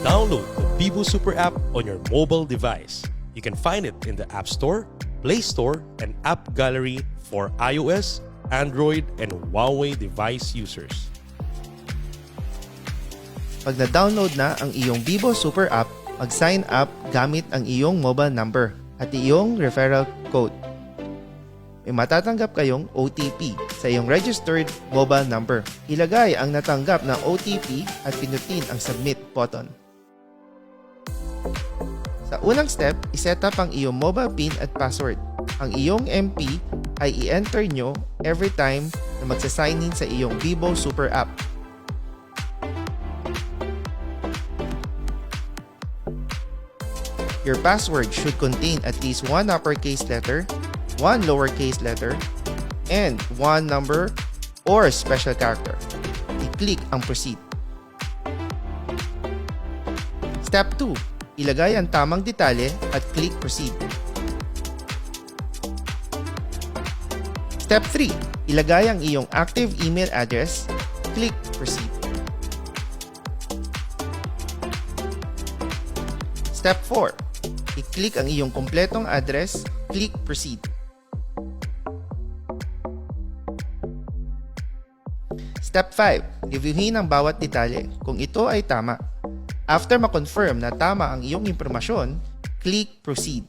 Download the Bibo Super app on your mobile device. You can find it in the App Store, Play Store, and App Gallery for iOS, Android, and Huawei device users. Pag na-download na ang iyong Bibo Super app, mag-sign up gamit ang iyong mobile number at iyong referral code. May matatanggap kayong OTP sa iyong registered mobile number. Ilagay ang natanggap na OTP at pinutin ang submit button. Sa unang step, iset up ang iyong mobile PIN at password. Ang iyong MP ay i-enter nyo every time na magsasign in sa iyong Bibo Super app. Your password should contain at least one uppercase letter, one lowercase letter, and one number or special character. I-click ang proceed. Step 2. Ilagay ang tamang detalye at click proceed. Step 3. Ilagay ang iyong active email address, click proceed. Step 4. I-click ang iyong kompletong address, click proceed. Step 5. Reviewin ang bawat detalye kung ito ay tama. After ma-confirm na tama ang iyong impormasyon, click proceed.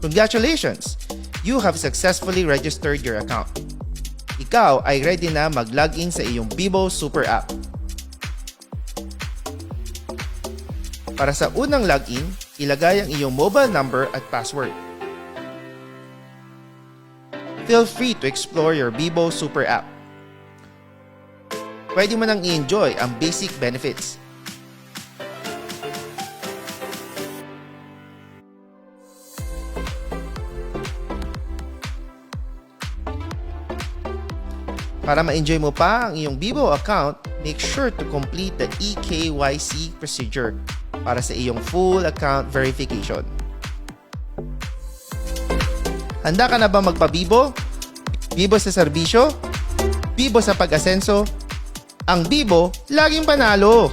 Congratulations! You have successfully registered your account. Ikaw ay ready na mag-login sa iyong Bibo Super app. Para sa unang login, ilagay ang iyong mobile number at password. Feel free to explore your Bibo Super app. Pwede mo nang i-enjoy ang basic benefits. Para ma-enjoy mo pa ang iyong Bibo account, make sure to complete the eKYC procedure para sa iyong full account verification. Handa ka na ba magpa-Bibo? Bibo sa serbisyo? Bibo sa pag-asenso? Ang Bibo, laging panalo!